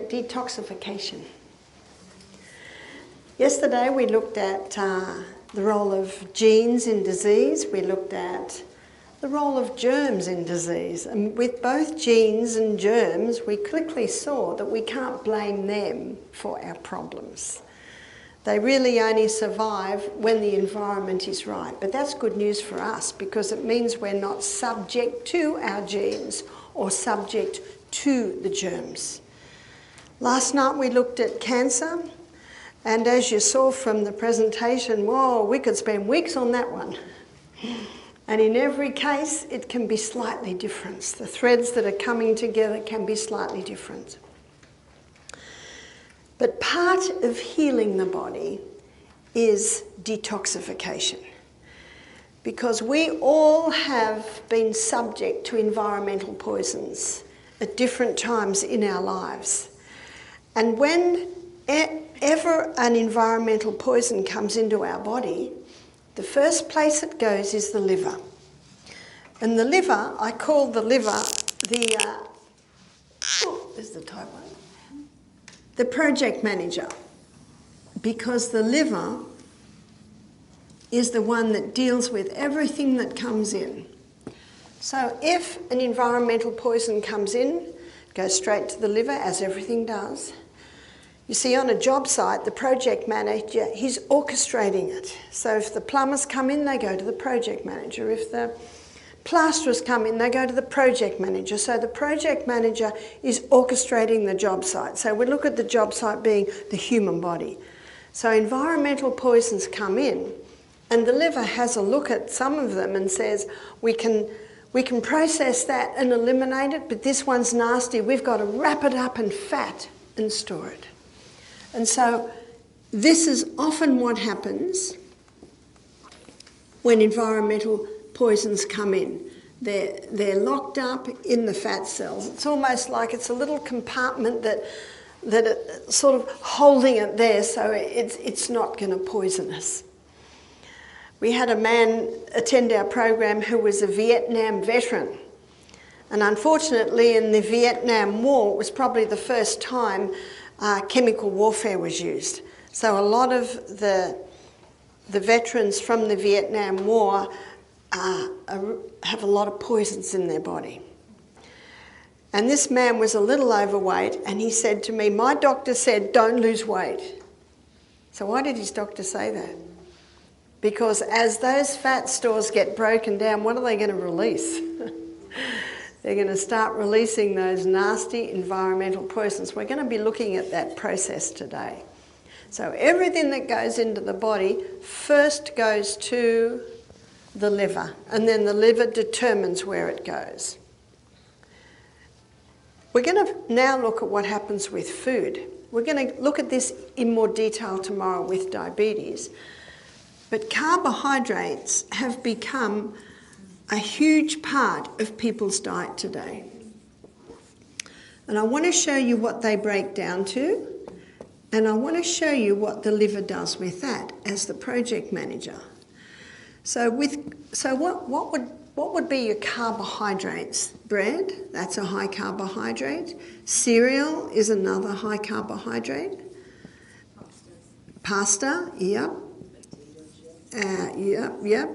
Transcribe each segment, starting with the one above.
at detoxification. Yesterday we looked at the role of genes in disease. We looked at the role of germs in disease. And with both genes and germs, we quickly saw that we can't blame them for our problems. They really only survive when the environment is right. But that's good news for us because it means we're not subject to our genes or subject to the germs. Last night we looked at cancer, and as you saw from the presentation, whoa, we could spend weeks on that one. And in every case, it can be slightly different. The threads that are coming together can be slightly different. But part of healing the body is detoxification. Because we all have been subject to environmental poisons at different times in our lives. And whenever an environmental poison comes into our body, the first place it goes is the liver. And the liver, I call the liver there's the type one. The project manager, because the liver is the one that deals with everything that comes in. So if an environmental poison comes in, it goes straight to the liver, as everything does. You see, on a job site, the project manager, he's orchestrating it. So if the plumbers come in, they go to the project manager. If the plasterers come in, they go to the project manager. So the project manager is orchestrating the job site. So we look at the job site being the human body. So environmental poisons come in, and the liver has a look at some of them and says, we can process that and eliminate it, but this one's nasty. We've got to wrap it up in fat and store it. And so this is often what happens when environmental poisons come in. They're locked up in the fat cells. It's almost like it's a little compartment that it's sort of holding it there so it's not going to poison us. We had a man attend our program who was a Vietnam veteran. And unfortunately in the Vietnam War, it was probably the first time chemical warfare was used. So a lot of the veterans from the Vietnam War have a lot of poisons in their body. And this man was a little overweight, and he said to me, my doctor said, don't lose weight. So why did his doctor say that? Because as those fat stores get broken down, what are they going to release? They're going to start releasing those nasty environmental poisons. We're going to be looking at that process today. So everything that goes into the body first goes to the liver, and then the liver determines where it goes. We're going to now look at what happens with food. We're going to look at this in more detail tomorrow with diabetes. But carbohydrates have become a huge part of people's diet today. And I want to show you what they break down to, and I want to show you what the liver does with that as the project manager. So what would be your carbohydrates? Bread, that's a high carbohydrate. Cereal is another high carbohydrate. Pasta, yep. Yep.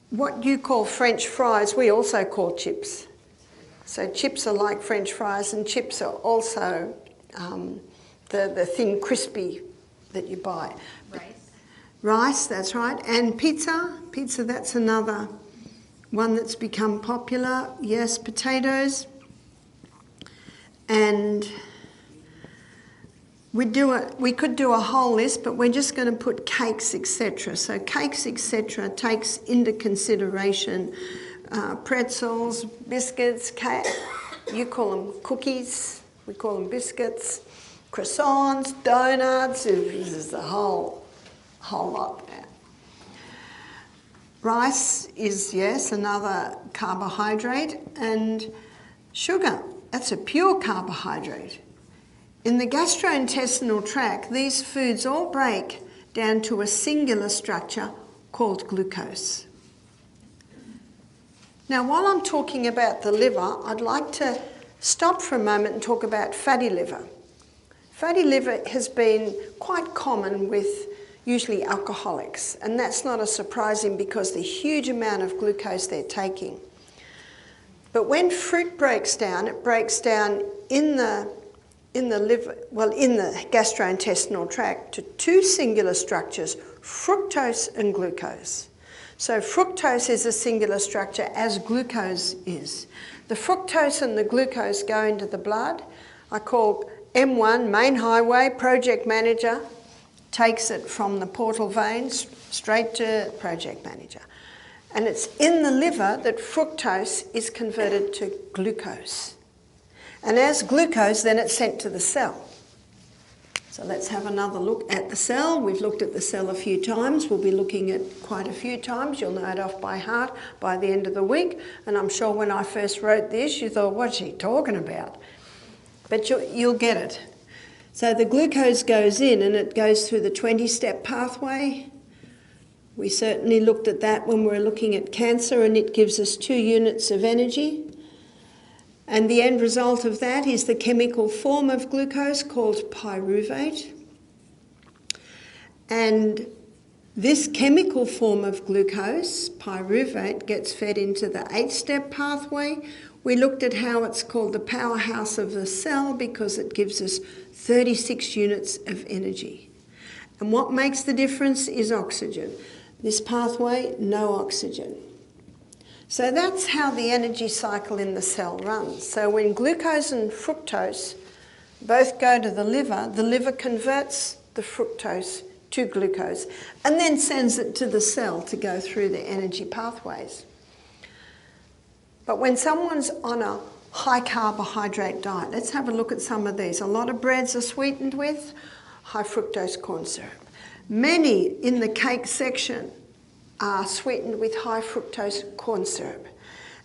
What you call French fries, we also call chips. So chips are like French fries, and chips are also the thin, crispy that you buy. Rice, that's right. And pizza, that's another one that's become popular. Yes, potatoes. And we could do a whole list, but we're just going to put cakes, etc. So cakes, etc. takes into consideration pretzels, biscuits, cake. You call them cookies, we call them biscuits, croissants, donuts. There's a whole lot there. Rice is, yes, another carbohydrate, and sugar, that's a pure carbohydrate. In the gastrointestinal tract, these foods all break down to a singular structure called glucose. Now, while I'm talking about the liver, I'd like to stop for a moment and talk about fatty liver. Fatty liver has been quite common with usually alcoholics, and that's not a surprising because the huge amount of glucose they're taking. But when fruit breaks down, it breaks down in the liver, well, in the gastrointestinal tract to two singular structures, fructose and glucose. So fructose is a singular structure as glucose is. The fructose and the glucose go into the blood. I call M1, main highway, project manager, takes it from the portal veins straight to project manager. And it's in the liver that fructose is converted to glucose. And as glucose, then it's sent to the cell. So let's have another look at the cell. We've looked at the cell a few times. We'll be looking at quite a few times. You'll know it off by heart by the end of the week. And I'm sure when I first wrote this, you thought, what's she talking about? But you'll get it. So the glucose goes in and it goes through the 20-step pathway. We certainly looked at that when we were looking at cancer, and it gives us 2 units of energy. And the end result of that is the chemical form of glucose called pyruvate. And this chemical form of glucose, pyruvate, gets fed into the 8-step pathway. We looked at how it's called the powerhouse of the cell because it gives us 36 units of energy. And what makes the difference is oxygen. This pathway, no oxygen. So that's how the energy cycle in the cell runs. So when glucose and fructose both go to the liver converts the fructose to glucose and then sends it to the cell to go through the energy pathways. But when someone's on a high carbohydrate diet, let's have a look at some of these. A lot of breads are sweetened with high fructose corn syrup. Many in the cake section are sweetened with high fructose corn syrup.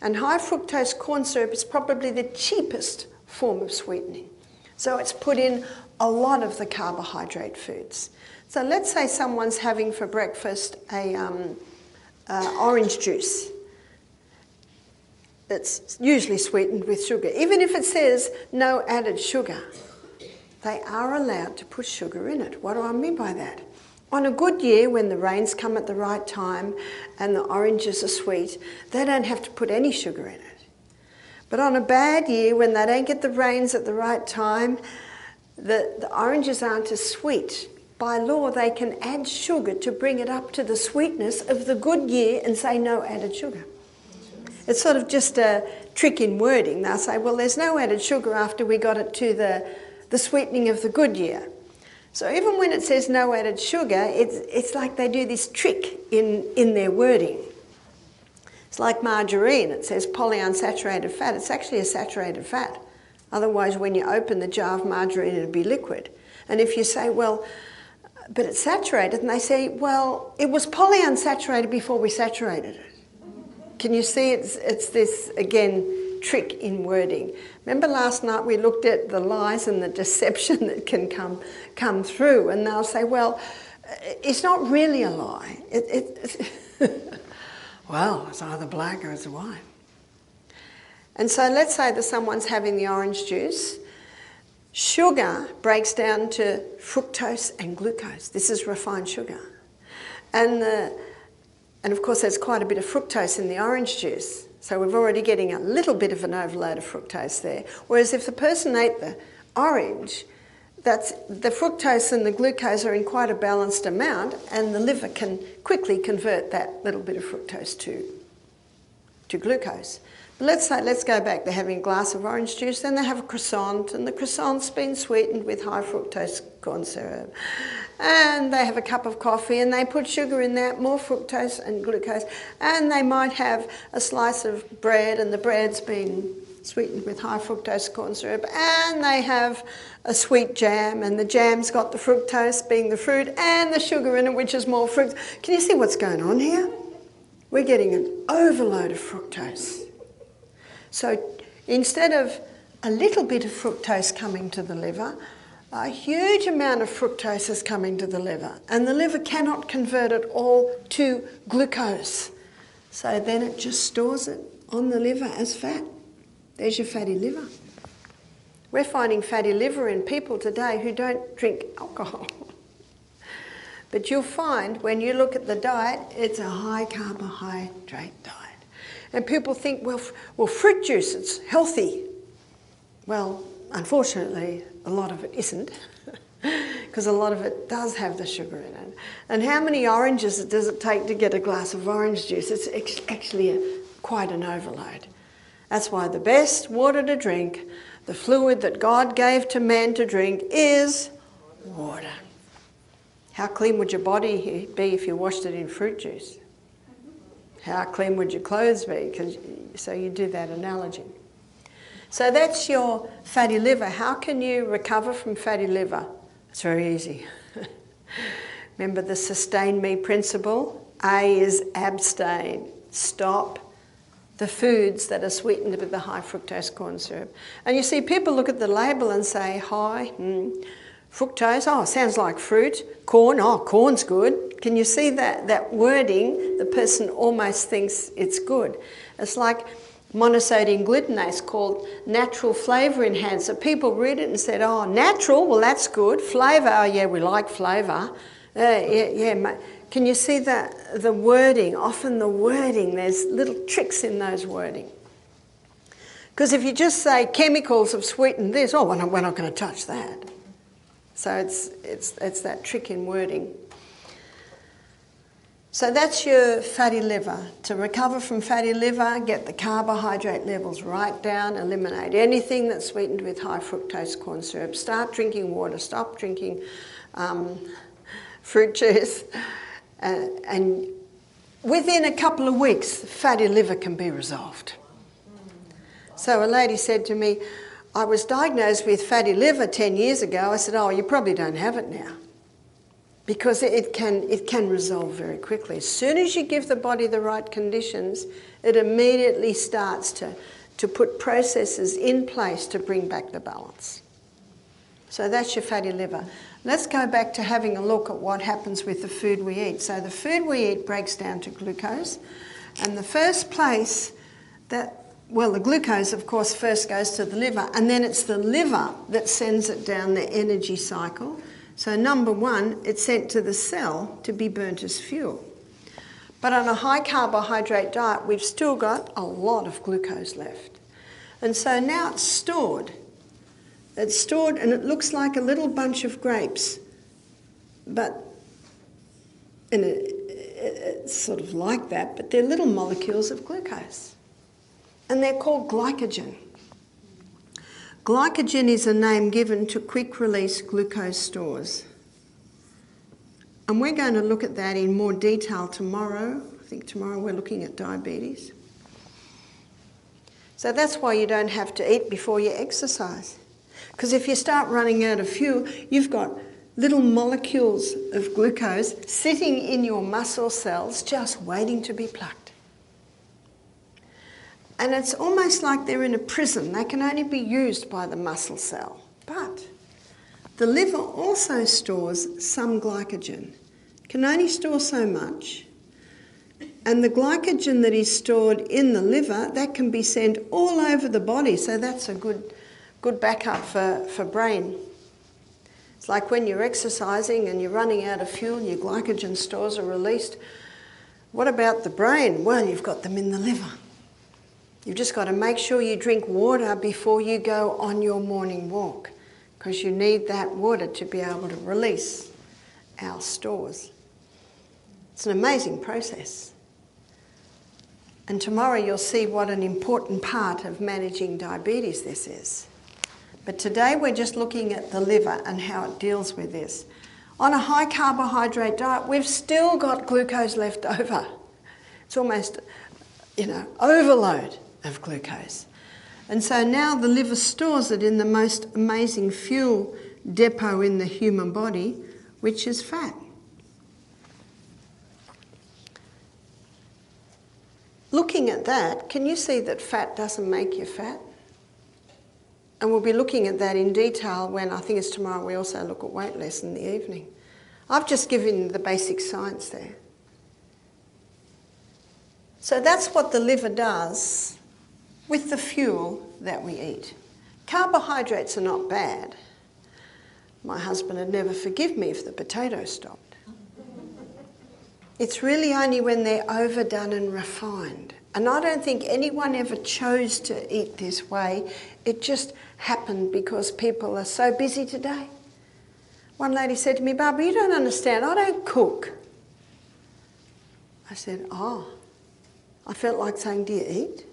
And high fructose corn syrup is probably the cheapest form of sweetening. So it's put in a lot of the carbohydrate foods. So let's say someone's having for breakfast a orange juice. It's usually sweetened with sugar. Even if it says no added sugar, they are allowed to put sugar in it. What do I mean by that? On a good year, when the rains come at the right time and the oranges are sweet, they don't have to put any sugar in it. But on a bad year, when they don't get the rains at the right time, the oranges aren't as sweet. By law, they can add sugar to bring it up to the sweetness of the good year and say no added sugar. It's sort of just a trick in wording. They'll say, well, there's no added sugar after we got it to the sweetening of the good year. So even when it says no added sugar, it's like they do this trick in their wording. It's like margarine. It says polyunsaturated fat. It's actually a saturated fat. Otherwise, when you open the jar of margarine, it'll be liquid. And if you say, well, but it's saturated, and they say, well, it was polyunsaturated before we saturated it. Can you see it's this, again, trick in wording? Remember last night we looked at the lies and the deception that can come through, and they'll say, well, it's not really a lie. Well, it's either black or it's white. And so let's say that someone's having the orange juice. Sugar breaks down to fructose and glucose. This is refined sugar. And of course, there's quite a bit of fructose in the orange juice. So we're already getting a little bit of an overload of fructose there. Whereas if the person ate the orange, the fructose and the glucose are in quite a balanced amount, and the liver can quickly convert that little bit of fructose to glucose. But let's go back. They're having a glass of orange juice, then they have a croissant, and the croissant's been sweetened with high fructose corn syrup. And they have a cup of coffee, and they put sugar in that, more fructose and glucose, and they might have a slice of bread, and the bread's been sweetened with high fructose corn syrup, and they have a sweet jam, and the jam's got the fructose, being the fruit, and the sugar in it, which is more fruit. Can you see what's going on here? We're getting an overload of fructose. So instead of a little bit of fructose coming to the liver, a huge amount of fructose is coming to the liver, and the liver cannot convert it all to glucose. So then it just stores it on the liver as fat. There's your fatty liver. We're finding fatty liver in people today who don't drink alcohol. But you'll find when you look at the diet, it's a high carbohydrate diet. And people think, well, fruit juice, it's healthy. Well, unfortunately, a lot of it isn't, because a lot of it does have the sugar in it. And how many oranges does it take to get a glass of orange juice? It's actually quite an overload. That's why the best water to drink, the fluid that God gave to man to drink, is water. How clean would your body be if you washed it in fruit juice? How clean would your clothes be? So you do that analogy. So that's your fatty liver. How can you recover from fatty liver? It's very easy. Remember the sustain me principle? A is abstain. Stop the foods that are sweetened with the high fructose corn syrup. And you see, people look at the label and say, high fructose, oh, sounds like fruit. Corn, oh, corn's good. Can you see that wording? The person almost thinks it's good. It's like monosodium glutamate, called natural flavour enhancer. People read it and said, oh, natural, well, that's good. Flavour, oh, yeah, we like flavour. Can you see the wording? Often the wording, there's little tricks in those wording. Because if you just say chemicals have sweetened this, oh, we're not going to touch that. So it's that trick in wording. So that's your fatty liver. To recover from fatty liver, get the carbohydrate levels right down, eliminate anything that's sweetened with high fructose corn syrup. Start drinking water, stop drinking fruit juice. And within a couple of weeks, fatty liver can be resolved. So a lady said to me, I was diagnosed with fatty liver 10 years ago. I said, oh, you probably don't have it now. Because it can resolve very quickly. As soon as you give the body the right conditions, it immediately starts to put processes in place to bring back the balance. So that's your fatty liver. Let's go back to having a look at what happens with the food we eat. So the food we eat breaks down to glucose. And the first place the glucose, of course, first goes to the liver. And then it's the liver that sends it down the energy cycle. So number one, it's sent to the cell to be burnt as fuel. But on a high carbohydrate diet, we've still got a lot of glucose left. And so now it's stored. It's stored and it looks like a little bunch of grapes. And it's sort of like that, but they're little molecules of glucose. And they're called glycogen. Glycogen is a name given to quick-release glucose stores. And we're going to look at that in more detail tomorrow. I think tomorrow we're looking at diabetes. So that's why you don't have to eat before you exercise. Because if you start running out of fuel, you've got little molecules of glucose sitting in your muscle cells just waiting to be plucked. And it's almost like they're in a prison. They can only be used by the muscle cell. But the liver also stores some glycogen. It can only store so much. And the glycogen that is stored in the liver, that can be sent all over the body. So that's a good backup for brain. It's like when you're exercising and you're running out of fuel, your glycogen stores are released. What about the brain? Well, you've got them in the liver. You've just got to make sure you drink water before you go on your morning walk, because you need that water to be able to release our stores. It's an amazing process. And tomorrow you'll see what an important part of managing diabetes this is. But today we're just looking at the liver and how it deals with this. On a high carbohydrate diet, we've still got glucose left over. It's almost, overload of glucose. And so now the liver stores it in the most amazing fuel depot in the human body, which is fat. Looking at that, can you see that fat doesn't make you fat? And we'll be looking at that in detail when, I think it's tomorrow, we also look at weight loss in the evening. I've just given the basic science there. So that's what the liver does with the fuel that we eat. Carbohydrates are not bad. My husband would never forgive me if the potatoes stopped. It's really only when they're overdone and refined. And I don't think anyone ever chose to eat this way. It just happened because people are so busy today. One lady said to me, "Barbara, you don't understand, I don't cook." I said, "Oh." I felt like saying, "Do you eat?"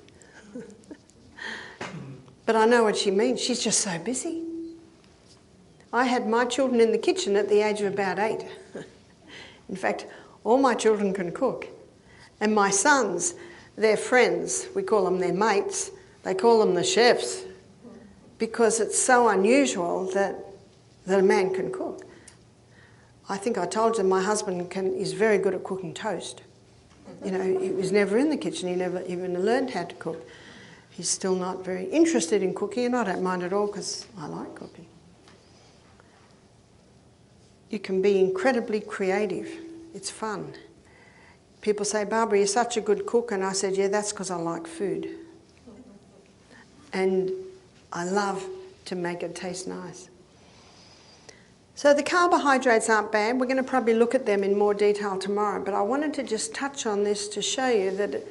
But I know what she means. She's just so busy. I had my children in the kitchen at the age of about 8. In fact, all my children can cook. And my sons, their friends, we call them their mates, they call them the chefs, because it's so unusual that a man can cook. I think I told them my husband is very good at cooking toast. You know, he was never in the kitchen, he never even learned how to cook. He's still not very interested in cooking, and I don't mind at all because I like cooking. You can be incredibly creative. It's fun. People say, "Barbara, you're such a good cook," and I said, "Yeah, that's because I like food. And I love to make it taste nice." So the carbohydrates aren't bad. We're going to probably look at them in more detail tomorrow, but I wanted to just touch on this to show you that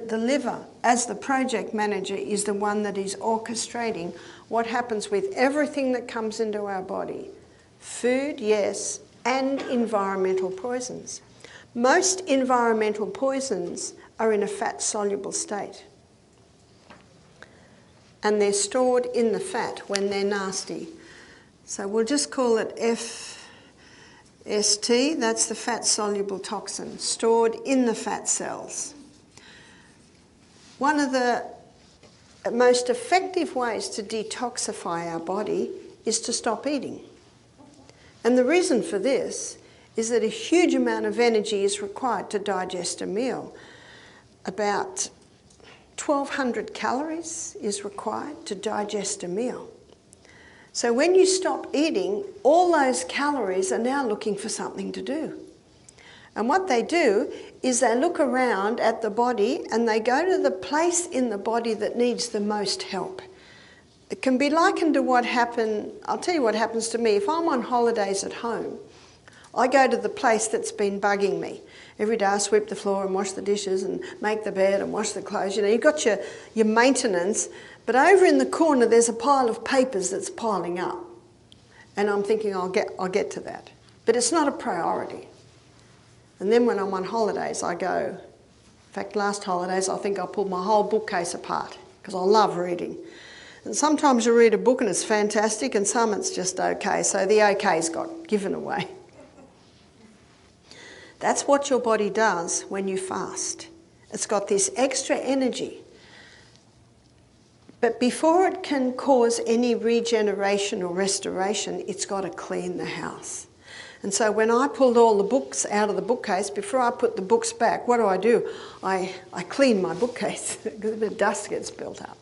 the liver, as the project manager, is the one that is orchestrating what happens with everything that comes into our body. Food, yes, and environmental poisons. Most environmental poisons are in a fat-soluble state. And they're stored in the fat when they're nasty. So we'll just call it FST, that's the fat-soluble toxin, stored in the fat cells. One of the most effective ways to detoxify our body is to stop eating. And the reason for this is that a huge amount of energy is required to digest a meal. About 1,200 calories is required to digest a meal. So when you stop eating, all those calories are now looking for something to do. And what they do is they look around at the body and they go to the place in the body that needs the most help. It can be likened to what happened, I'll tell you what happens to me. If I'm on holidays at home, I go to the place that's been bugging me. Every day I sweep the floor and wash the dishes and make the bed and wash the clothes. You know, you've got your maintenance, but over in the corner there's a pile of papers that's piling up. And I'm thinking I'll get to that. But it's not a priority. And then when I'm on holidays I go, in fact last holidays I think I pulled my whole bookcase apart because I love reading. And sometimes you read a book and it's fantastic and some it's just okay, so the okay's got given away. That's what your body does when you fast. It's got this extra energy. But before it can cause any regeneration or restoration, it's got to clean the house. And so when I pulled all the books out of the bookcase, before I put the books back, what do? I clean my bookcase because a bit of dust gets built up.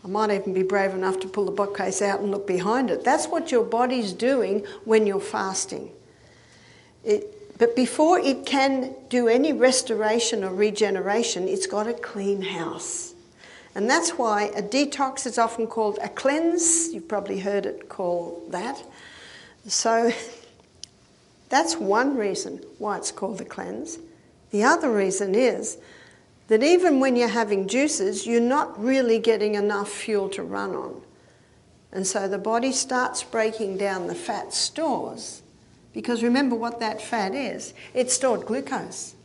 I might even be brave enough to pull the bookcase out and look behind it. That's what your body's doing when you're fasting. But before it can do any restoration or regeneration, it's got a clean house. And that's why a detox is often called a cleanse. You've probably heard it called that. So that's one reason why it's called a cleanse. The other reason is that even when you're having juices, you're not really getting enough fuel to run on. And so the body starts breaking down the fat stores. Because remember what that fat is. It's stored glucose.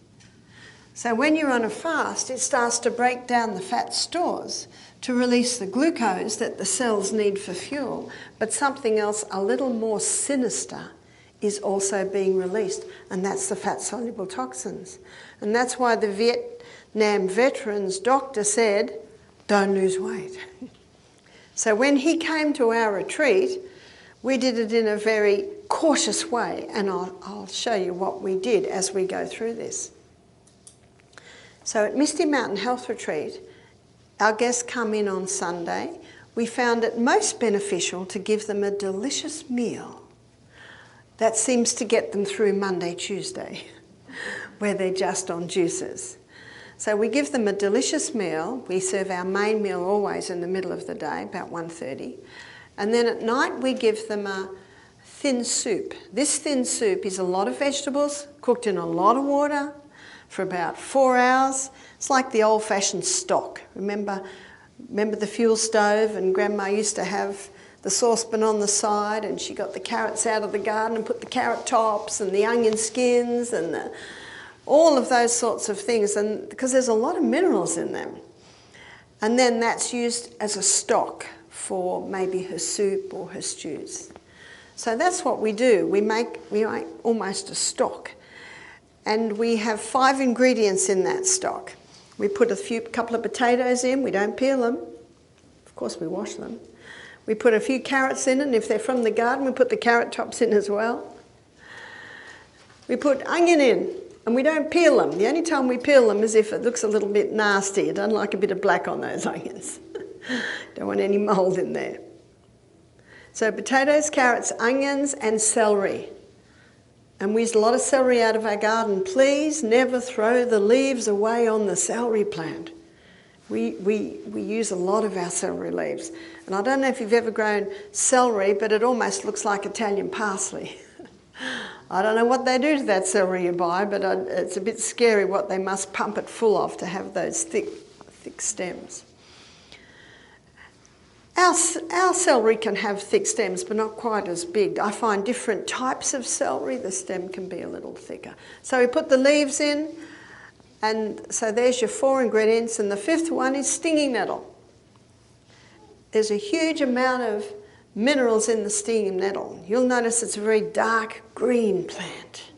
So when you're on a fast, it starts to break down the fat stores to release the glucose that the cells need for fuel. But something else a little more sinister is also being released, and that's the fat-soluble toxins. And that's why the Vietnam veteran's doctor said, don't lose weight. So when he came to our retreat, we did it in a very cautious way, and I'll show you what we did as we go through this. So at Misty Mountain Health Retreat, our guests come in on Sunday. We found it most beneficial to give them a delicious meal. That seems to get them through Monday, Tuesday, where they're just on juices. So we give them a delicious meal. We serve our main meal always in the middle of the day, about 1:30. And then at night we give them a thin soup. This thin soup is a lot of vegetables cooked in a lot of water for about 4 hours. It's like the old-fashioned stock. Remember the fuel stove, and Grandma used to have the saucepan on the side, and she got the carrots out of the garden and put the carrot tops and the onion skins and all of those sorts of things, and because there's a lot of minerals in them. And then that's used as a stock for maybe her soup or her stews. So that's what we do. We make almost a stock. And we have 5 ingredients in that stock. We put a couple of potatoes in. We don't peel them. Of course, we wash them. We put a few carrots in, and if they're from the garden, we put the carrot tops in as well. We put onion in, and we don't peel them. The only time we peel them is if it looks a little bit nasty. I don't like a bit of black on those onions. Don't want any mould in there. So potatoes, carrots, onions, and celery. And we use a lot of celery out of our garden. Please never throw the leaves away on the celery plant. We use a lot of our celery leaves. And I don't know if you've ever grown celery, but it almost looks like Italian parsley. I don't know what they do to that celery you buy, but it's a bit scary what they must pump it full of to have those thick stems. Our celery can have thick stems, but not quite as big. I find different types of celery, the stem can be a little thicker. So we put the leaves in, and so there's your 4 ingredients, and the 5th one is stinging nettle. There's a huge amount of minerals in the stinging nettle. You'll notice it's a very dark green plant,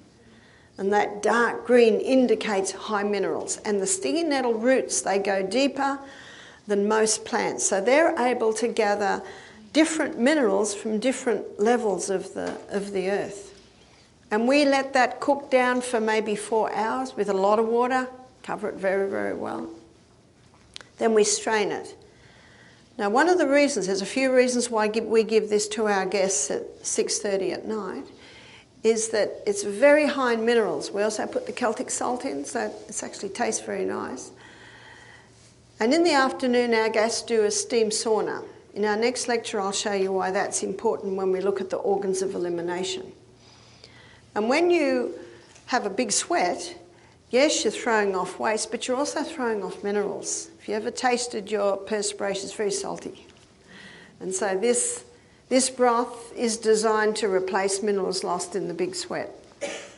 and that dark green indicates high minerals. And the stinging nettle roots, they go deeper than most plants, so they're able to gather different minerals from different levels of the earth. And we let that cook down for maybe 4 hours with a lot of water, cover it very, very well. Then we strain it. Now, one of the reasons, there's a few reasons why we give this to our guests at 6:30 at night, is that it's very high in minerals. We also put the Celtic salt in, so it actually tastes very nice. And in the afternoon, our guests do a steam sauna. In our next lecture, I'll show you why that's important when we look at the organs of elimination. And when you have a big sweat, yes, you're throwing off waste, but you're also throwing off minerals. If you ever tasted your perspiration, it's very salty. And so this broth is designed to replace minerals lost in the big sweat.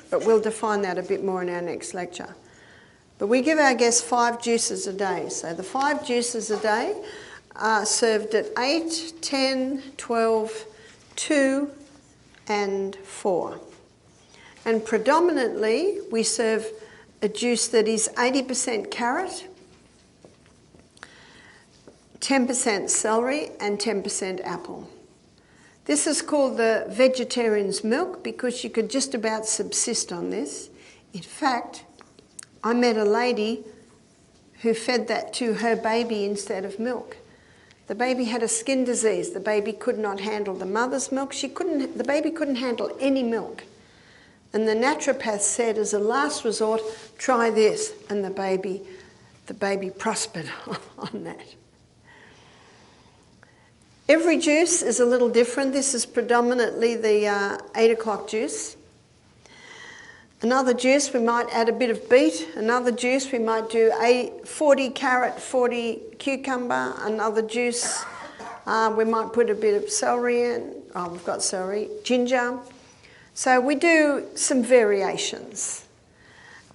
But we'll define that a bit more in our next lecture. But we give our guests 5 juices a day. So the 5 juices a day are served at 8, 10, 12, 2, and 4. And predominantly, we serve a juice that is 80% carrot, 10% celery, and 10% apple. This is called the vegetarian's milk because you could just about subsist on this. In fact, I met a lady who fed that to her baby instead of milk. The baby had a skin disease. The baby could not handle the mother's milk. The baby couldn't handle any milk. And the naturopath said, as a last resort, try this. And the baby prospered on that. Every juice is a little different. This is predominantly the 8 o'clock juice. Another juice, we might add a bit of beet. Another juice, we might do 40 carrot, 40 cucumber. Another juice, we might put a bit of celery in. Oh, we've got celery. Ginger. So we do some variations.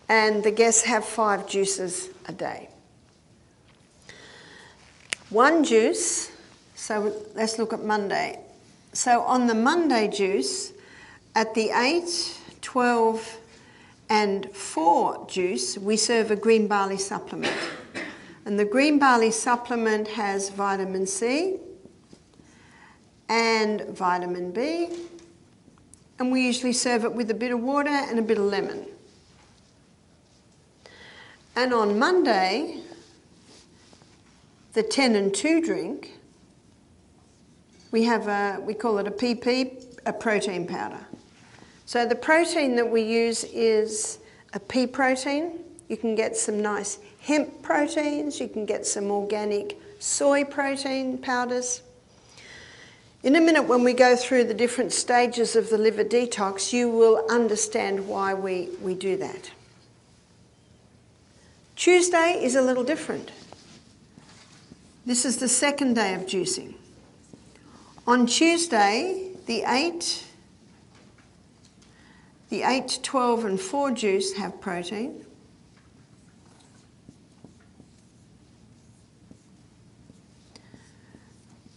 And the guests have 5 juices a day. One juice, so let's look at Monday. So on the Monday juice, at the 8, 12, and 4 juice, we serve a green barley supplement. And the green barley supplement has vitamin C and vitamin B. And we usually serve it with a bit of water and a bit of lemon. And on Monday, the 10 and 2 drink, we call it a PP, a protein powder. So the protein that we use is a pea protein, You can get some nice hemp proteins. You can get some organic soy protein powders. In a minute, when we go through the different stages of the liver detox, you will understand why we do that. Tuesday is a little different. This is the second day of juicing. On Tuesday, the 8, 12 and 4 juice have protein.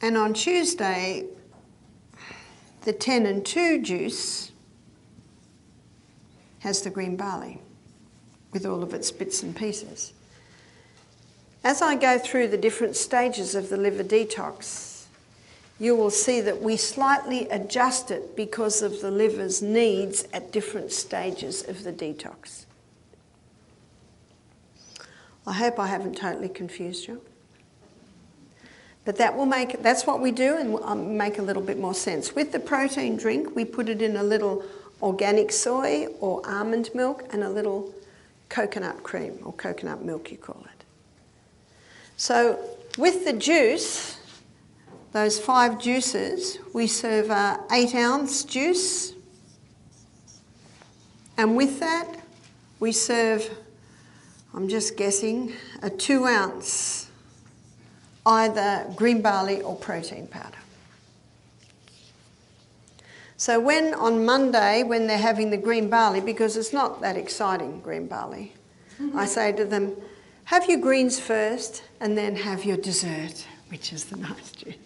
And on Tuesday, the 10 and 2 juice has the green barley with all of its bits and pieces. As I go through the different stages of the liver detox, you will see that we slightly adjust it because of the liver's needs at different stages of the detox. I hope I haven't totally confused you. But that's what we do, and will make a little bit more sense. With the protein drink, we put it in a little organic soy or almond milk and a little coconut cream, or coconut milk you call it. So with the juice, those 5 juices, we serve a 8-ounce juice. And with that, we serve, I'm just guessing, a 2-ounce either green barley or protein powder. So when on Monday, when they're having the green barley, because it's not that exciting, green barley, I say to them, have your greens first and then have your dessert, which is the nice juice.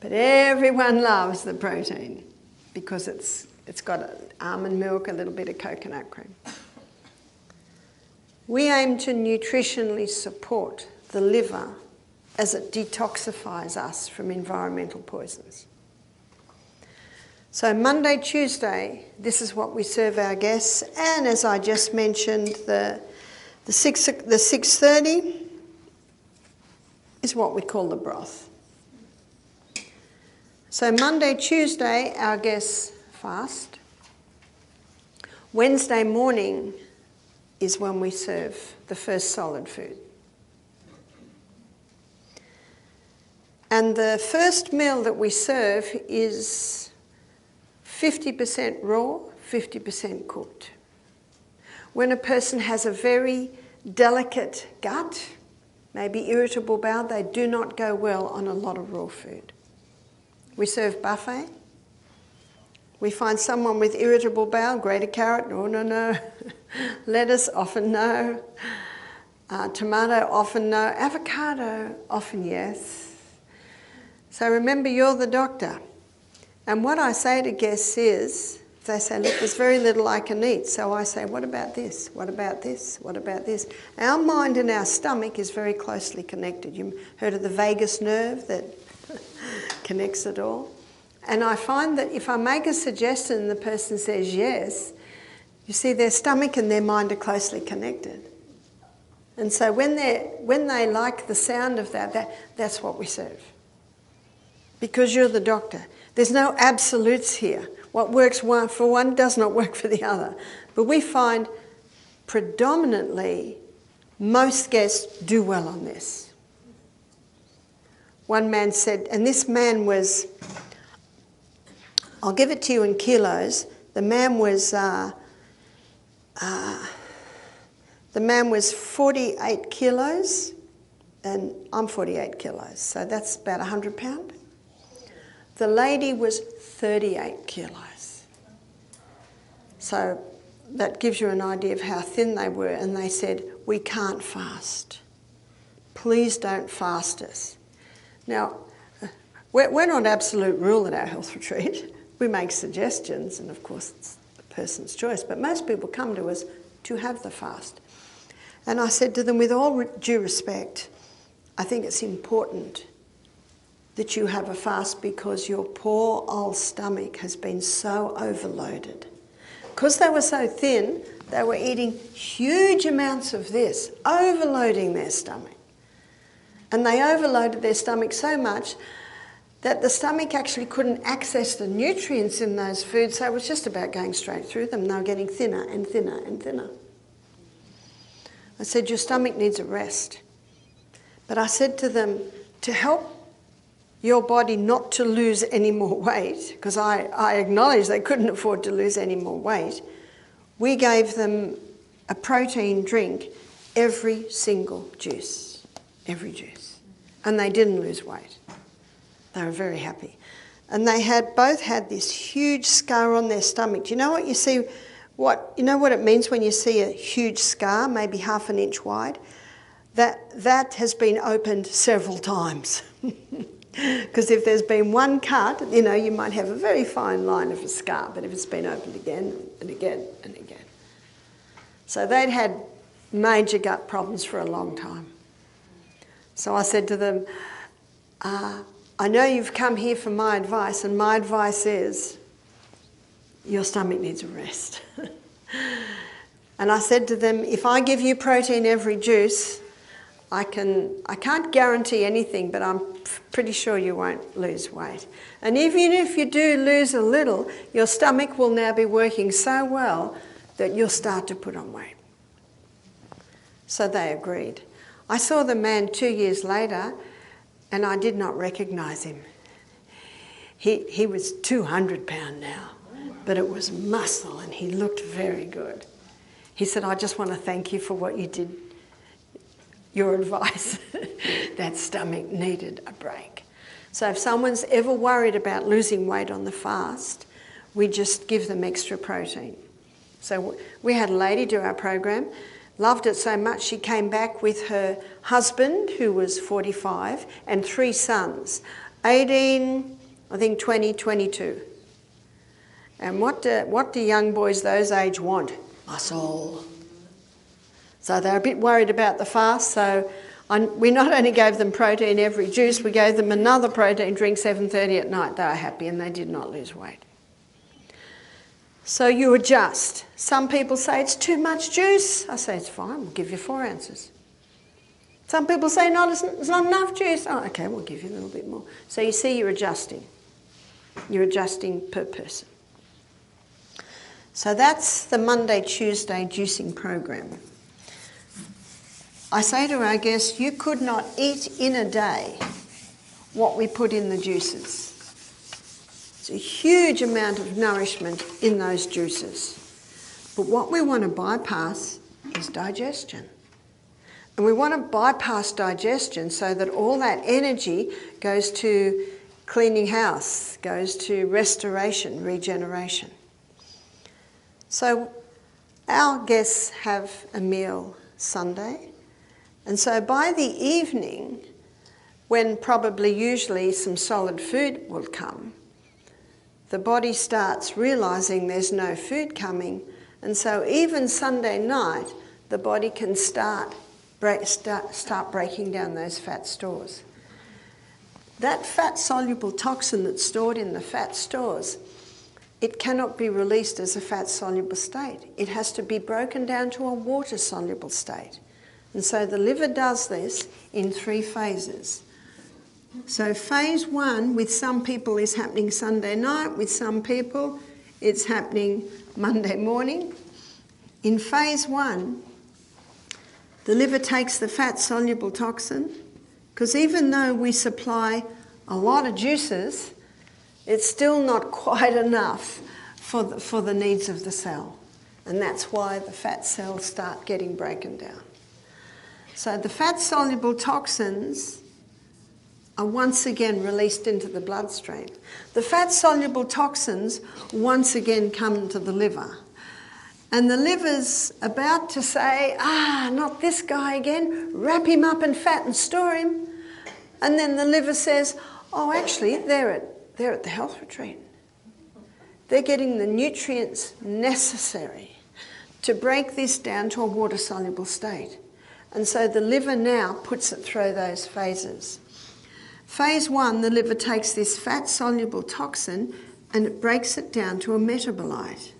But everyone loves the protein because it's got almond milk, a little bit of coconut cream. We aim to nutritionally support the liver as it detoxifies us from environmental poisons. So Monday, Tuesday, this is what we serve our guests. And as I just mentioned, the 6:30 is what we call the broth. So Monday, Tuesday, our guests fast. Wednesday morning is when we serve the first solid food. And the first meal that we serve is 50% raw, 50% cooked. When a person has a very delicate gut, maybe irritable bowel, they do not go well on a lot of raw food. We serve buffet. We find someone with irritable bowel, grated carrot, no. Lettuce, often no. Tomato, often no. Avocado, often yes. So remember, you're the doctor. And what I say to guests is, they say, look, there's very little I can eat. So I say, what about this? What about this? What about this? Our mind and our stomach is very closely connected. You heard of the vagus nerve that connects it all? And I find that if I make a suggestion and the person says yes, you see their stomach and their mind are closely connected. And so when they like the sound of that's what we serve. Because you're the doctor. There's no absolutes here. What works for one does not work for the other. But we find predominantly most guests do well on this. One man said, and this man was, I'll give it to you in kilos. The man was 48 kilos, and I'm 48 kilos, so that's about 100 pounds. The lady was 38 kilos. So that gives you an idea of how thin they were. And they said, we can't fast. Please don't fast us. Now, we're not absolute rule at our health retreat. We make suggestions, and of course it's the person's choice. But most people come to us to have the fast. And I said to them, with all due respect, I think it's important that you have a fast because your poor old stomach has been so overloaded. Because they were so thin, they were eating huge amounts of this, overloading their stomach. And they overloaded their stomach so much that the stomach actually couldn't access the nutrients in those foods, so it was just about going straight through them. They were getting thinner and thinner and thinner. I said, your stomach needs a rest. But I said to them, to help your body not to lose any more weight, because I acknowledged they couldn't afford to lose any more weight, we gave them a protein drink every single juice, every juice. And they didn't lose weight. They were very happy. And they both had this huge scar on their stomach. Do you know what you see? You know what it means when you see a huge scar, maybe 1/2 an inch wide? That has been opened several times. Because if there's been one cut, you might have a very fine line of a scar, but if it's been opened again and again and again. So they'd had major gut problems for a long time. So I said to them, I know you've come here for my advice, and my advice is your stomach needs a rest. And I said to them, if I give you protein every juice, I can't guarantee anything, but I'm pretty sure you won't lose weight. And even if you do lose a little, your stomach will now be working so well that you'll start to put on weight. So they agreed. I saw the man 2 years later, and I did not recognise him. He was 200 pound now, but it was muscle and he looked very good. He said, I just want to thank you for what you did. Your advice, that stomach needed a break. So if someone's ever worried about losing weight on the fast, we just give them extra protein. So we had a lady do our program, loved it so much she came back with her husband, who was 45, and 3 sons, 18, I think 20, 22. And what do young boys those age want? Muscle. So they're a bit worried about the fast, so we not only gave them protein every juice, we gave them another protein drink 7:30 at night. They were happy and they did not lose weight. So you adjust. Some people say it's too much juice. I say it's fine, we'll give you 4 ounces. Some people say no, it's not enough juice. Oh, okay, we'll give you a little bit more. So you see, you're adjusting. You're adjusting per person. So that's the Monday, Tuesday juicing program. I say to our guests, you could not eat in a day what we put in the juices. It's a huge amount of nourishment in those juices. But what we want to bypass is digestion. And we want to bypass digestion so that all that energy goes to cleaning house, goes to restoration, regeneration. So our guests have a meal Sunday. And so by the evening, when probably usually some solid food will come, the body starts realising there's no food coming, and so even Sunday night, the body can start breaking down those fat stores. That fat-soluble toxin that's stored in the fat stores, it cannot be released as a fat-soluble state. It has to be broken down to a water-soluble state. And so the liver does this in 3 phases. So phase 1 with some people is happening Sunday night, with some people it's happening Monday morning. In phase 1, the liver takes the fat-soluble toxin, because even though we supply a lot of juices, it's still not quite enough for the needs of the cell. And that's why the fat cells start getting broken down. So the fat-soluble toxins are once again released into the bloodstream. The fat-soluble toxins once again come to the liver. And the liver's about to say, not this guy again, wrap him up in fat and store him. And then the liver says, oh, actually, they're at the health retreat. They're getting the nutrients necessary to break this down to a water-soluble state. And so the liver now puts it through those phases. Phase 1, the liver takes this fat-soluble toxin and it breaks it down to a metabolite.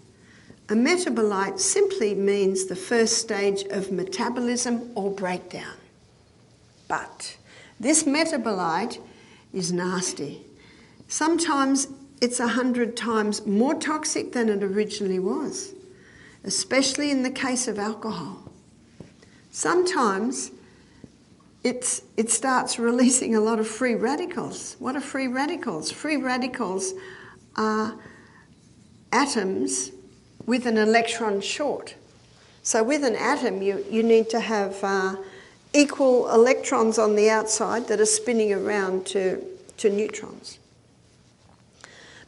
A metabolite simply means the first stage of metabolism or breakdown. But this metabolite is nasty. Sometimes it's 100 times more toxic than it originally was, especially in the case of alcohol. sometimes it starts releasing a lot of free radicals. What are free radicals? Free radicals are atoms with an electron short. So with an atom, you need to have equal electrons on the outside that are spinning around to neutrons.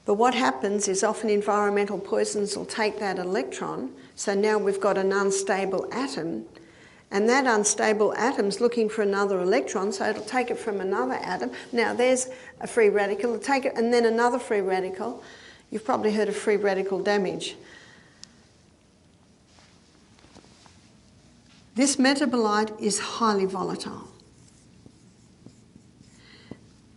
But what happens is often environmental poisons will take that electron, so now we've got an unstable atom, and that unstable atom's looking for another electron, so it'll take it from another atom. Now there's a free radical, it'll take it, and then another free radical. You've probably heard of free radical damage. This metabolite is highly volatile.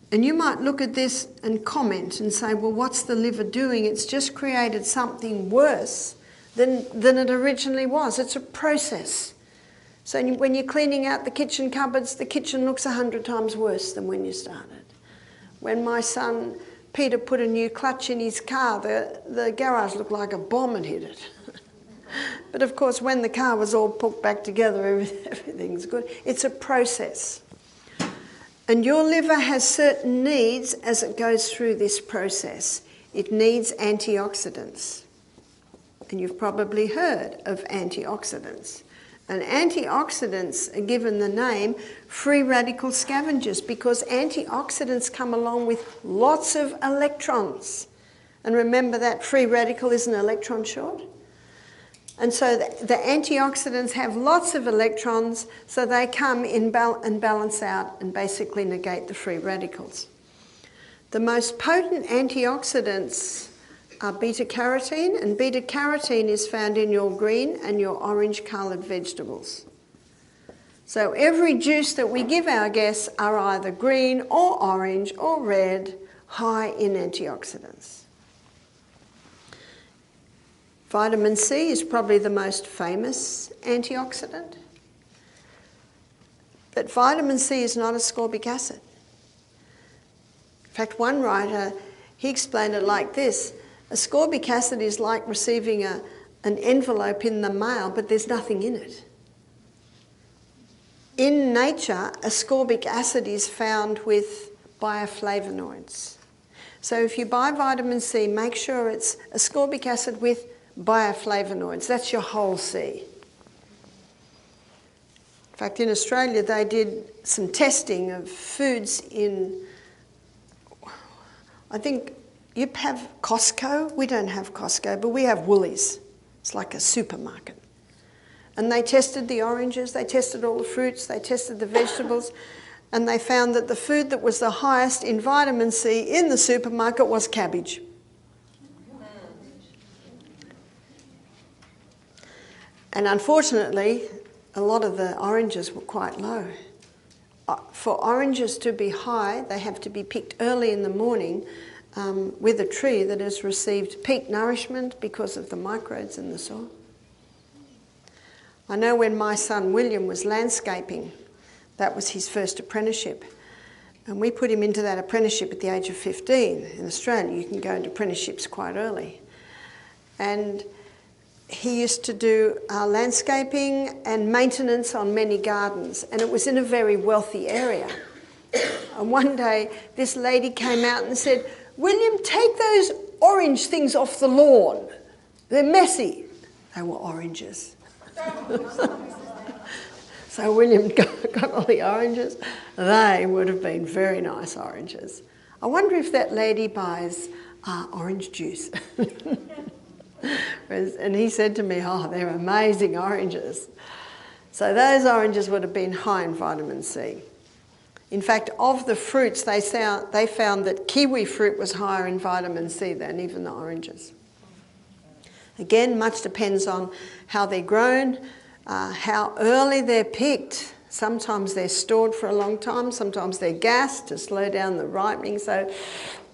And you might look at this and comment and say, well, what's the liver doing? It's just created something worse than it originally was. It's a process. So when you're cleaning out the kitchen cupboards, the kitchen looks 100 times worse than when you started. When my son Peter put a new clutch in his car, the garage looked like a bomb had hit it. But of course, when the car was all put back together, everything's good. It's a process. And your liver has certain needs as it goes through this process. It needs antioxidants. And you've probably heard of antioxidants. And antioxidants are given the name free radical scavengers because antioxidants come along with lots of electrons. And remember that free radical is an electron short? And so the antioxidants have lots of electrons, so they come in and balance out and basically negate the free radicals. The most potent antioxidants are beta-carotene, and beta-carotene is found in your green and your orange-coloured vegetables. So every juice that we give our guests are either green or orange or red, high in antioxidants. Vitamin C is probably the most famous antioxidant. But vitamin C is not ascorbic acid. In fact, one writer, he explained it like this. Ascorbic acid is like receiving an envelope in the mail, but there's nothing in it. In nature, ascorbic acid is found with bioflavonoids. So if you buy vitamin C, make sure it's ascorbic acid with bioflavonoids. That's your whole C. In fact, in Australia, they did some testing of foods in, I think you have Costco. We don't have Costco, but we have Woolies. It's like a supermarket. And they tested the oranges, they tested all the fruits, they tested the vegetables, and they found that the food that was the highest in vitamin C in the supermarket was cabbage. And unfortunately, a lot of the oranges were quite low. For oranges to be high, they have to be picked early in the morning with a tree that has received peak nourishment because of the microbes in the soil. I know when my son William was landscaping, that was his first apprenticeship. And we put him into that apprenticeship at the age of 15. In Australia, you can go into apprenticeships quite early. And he used to do landscaping and maintenance on many gardens, and it was in a very wealthy area. And one day, this lady came out and said, "William, take those orange things off the lawn. They're messy." They were oranges. So William got all the oranges. They would have been very nice oranges. I wonder if that lady buys orange juice. And he said to me, "Oh, they're amazing oranges." So those oranges would have been high in vitamin C. In fact, of the fruits, they found that kiwi fruit was higher in vitamin C than even the oranges. Again, much depends on how they're grown, how early they're picked. Sometimes they're stored for a long time, sometimes they're gassed to slow down the ripening, so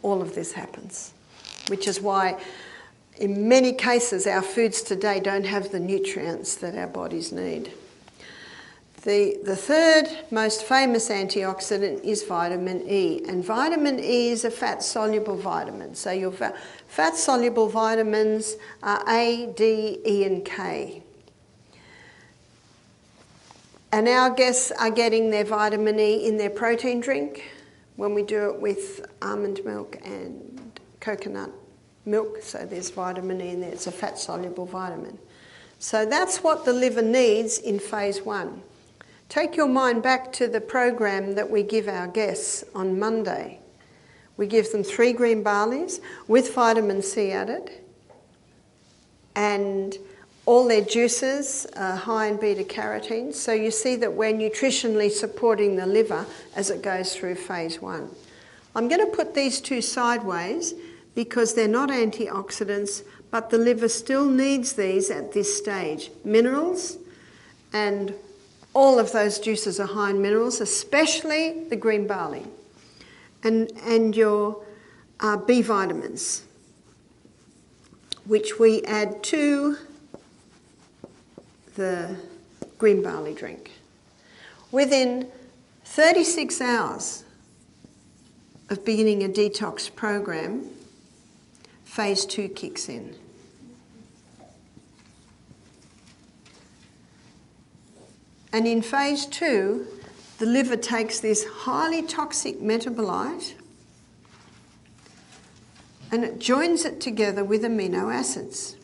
all of this happens, which is why in many cases, our foods today don't have the nutrients that our bodies need. The third most famous antioxidant is vitamin E, and vitamin E is a fat-soluble vitamin. So your fat-soluble vitamins are A, D, E and K. And our guests are getting their vitamin E in their protein drink when we do it with almond milk and coconut milk. So there's vitamin E in there. It's a fat-soluble vitamin. So that's what the liver needs in phase 1. Take your mind back to the program that we give our guests on Monday. We give them 3 green barleys with vitamin C added, and all their juices are high in beta-carotene. So you see that we're nutritionally supporting the liver as it goes through phase 1. I'm going to put these 2 sideways because they're not antioxidants, but the liver still needs these at this stage. Minerals, and all of those juices are high in minerals, especially the green barley. And your B vitamins, which we add to the green barley drink. Within 36 hours of beginning a detox program, phase 2 kicks in. And in phase 2, the liver takes this highly toxic metabolite and it joins it together with amino acids.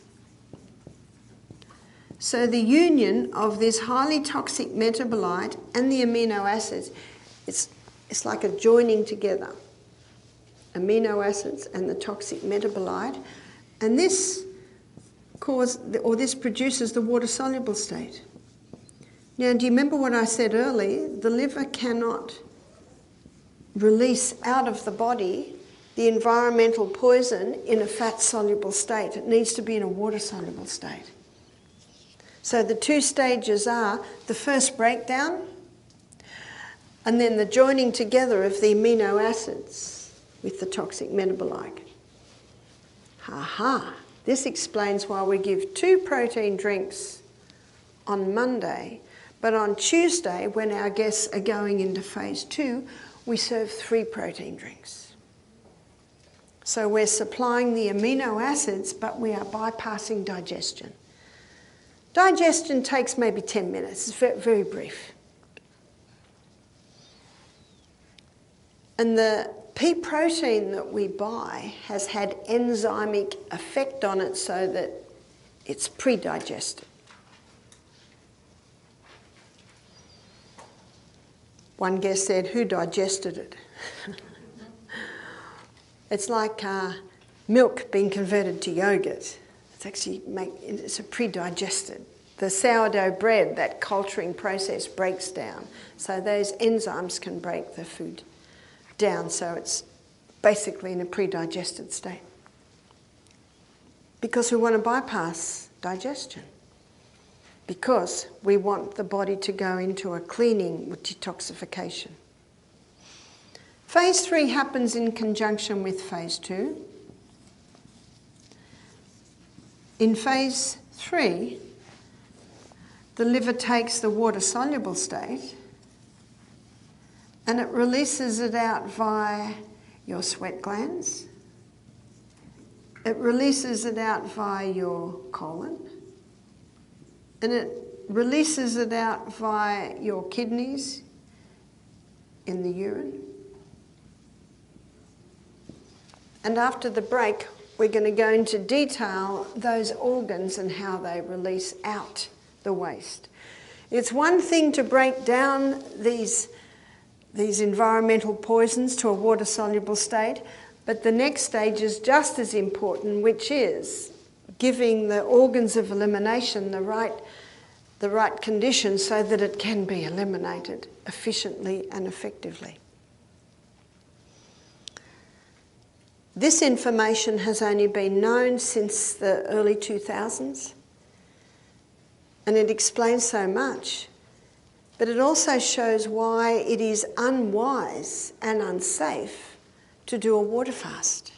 So the union of this highly toxic metabolite and the amino acids, it's like a joining together. Amino acids and the toxic metabolite, and this produces the water-soluble state. Now, do you remember what I said earlier? The liver cannot release out of the body the environmental poison in a fat-soluble state. It needs to be in a water-soluble state. So the 2 stages are the first breakdown and then the joining together of the amino acids with the toxic metabolite. Ha! This explains why we give 2 protein drinks on Monday, but on Tuesday, when our guests are going into phase 2, we serve 3 protein drinks. So we're supplying the amino acids, but we are bypassing digestion. Digestion takes maybe 10 minutes. It's very, very brief. And the pea protein that we buy has had enzymic effect on it so that it's pre-digested. One guest said, "Who digested it?" It's like milk being converted to yogurt. It's a pre-digested. The sourdough bread, that culturing process breaks down. So those enzymes can break the food down, so it's basically in a pre-digested state. Because we want to bypass digestion. Because we want the body to go into a cleaning with detoxification. Phase 3 happens in conjunction with phase 2. In phase 3, the liver takes the water-soluble state and it releases it out via your sweat glands. It releases it out via your colon. And it releases it out via your kidneys in the urine. And after the break, we're going to go into detail those organs and how they release out the waste. It's one thing to break down these environmental poisons to a water-soluble state, but the next stage is just as important, which is giving the organs of elimination the right conditions so that it can be eliminated efficiently and effectively. This information has only been known since the early 2000s, and it explains so much, but it also shows why it is unwise and unsafe to do a water fast.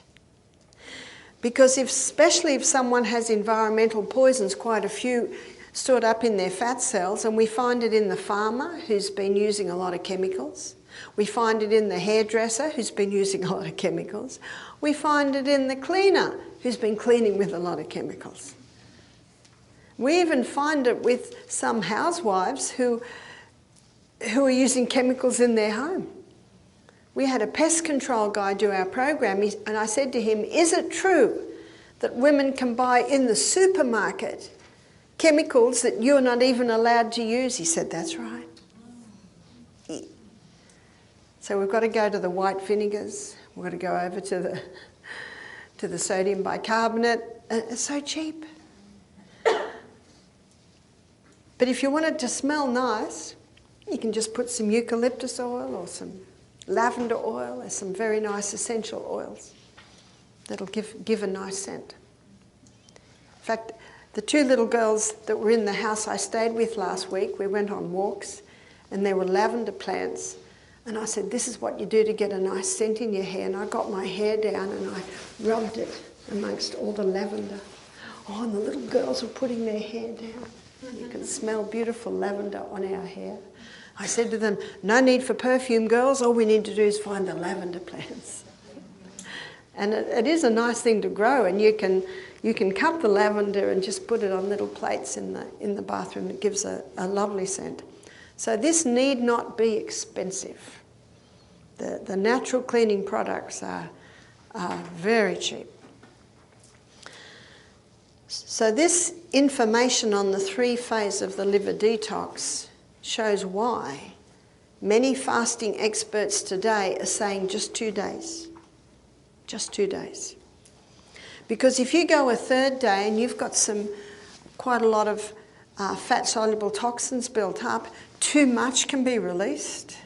Because especially if someone has environmental poisons, quite a few stored up in their fat cells, and we find it in the farmer who's been using a lot of chemicals. We find it in the hairdresser who's been using a lot of chemicals. We find it in the cleaner who's been cleaning with a lot of chemicals. We even find it with some housewives who who are using chemicals in their home. We had a pest control guy do our program, and I said to him, is it true that women can buy in the supermarket chemicals that you're not even allowed to use? He said, that's right. So we've got to go to the white vinegars, we've got to go over to the sodium bicarbonate. It's so cheap. But if you want it to smell nice, you can just put some eucalyptus oil or some lavender oil. There's some very nice essential oils that'll give a nice scent. In fact, the two little girls that were in the house I stayed with last week, we went on walks and there were lavender plants. And I said, this is what you do to get a nice scent in your hair. And I got my hair down and I rubbed it amongst all the lavender. Oh, and the little girls were putting their hair down. You can smell beautiful lavender on our hair. I said to them, no need for perfume, girls. All we need to do is find the lavender plants. And it is a nice thing to grow, and you can cut the lavender and just put it on little plates in the bathroom. It gives a lovely scent. So this need not be expensive. The natural cleaning products are very cheap. So this information on the 3 phases of the liver detox shows why many fasting experts today are saying just 2 days. Just 2 days. Because if you go a 3rd day and you've got quite a lot of fat-soluble toxins built up, too much can be released.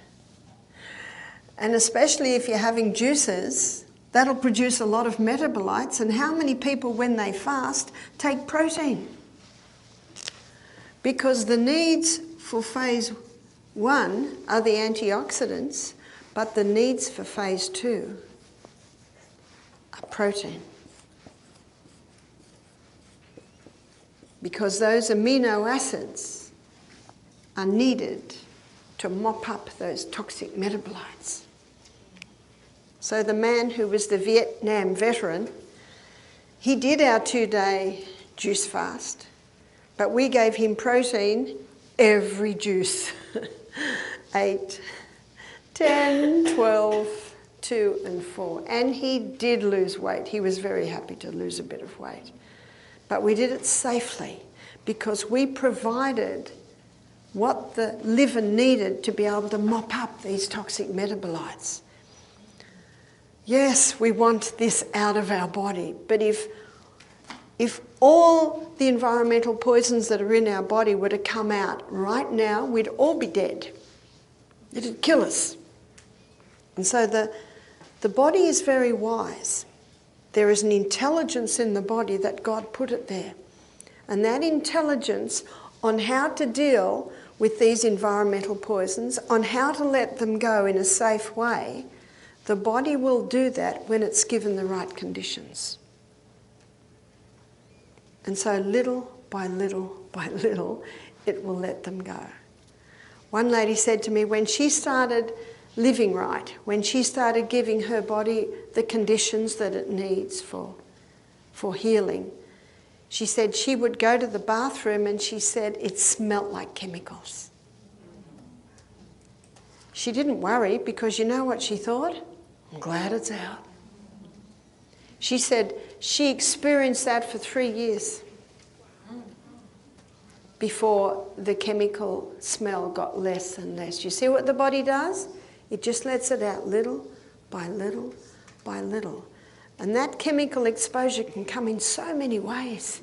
And especially if you're having juices, that'll produce a lot of metabolites. And how many people, when they fast, take protein? Because the needs for phase 1 are the antioxidants, but the needs for phase 2 are protein. Because those amino acids are needed to mop up those toxic metabolites. So the man who was the Vietnam veteran, he did our 2-day juice fast, but we gave him protein every juice. 8, 10, 12, 2 and 4. And he did lose weight. He was very happy to lose a bit of weight. But we did it safely because we provided what the liver needed to be able to mop up these toxic metabolites. Yes, we want this out of our body, but if all the environmental poisons that are in our body were to come out right now, we'd all be dead. It'd kill us. And so the body is very wise. There is an intelligence in the body that God put it there. And that intelligence on how to deal with these environmental poisons, on how to let them go in a safe way, the body will do that when it's given the right conditions. And so little by little by little, it will let them go. One lady said to me when she started living right, when she started giving her body the conditions that it needs for healing, she said she would go to the bathroom and she said it smelt like chemicals. She didn't worry because you know what she thought? I'm glad it's out. She said she experienced that for 3 years before the chemical smell got less and less. You see what the body does? It just lets it out little by little by little. And that chemical exposure can come in so many ways.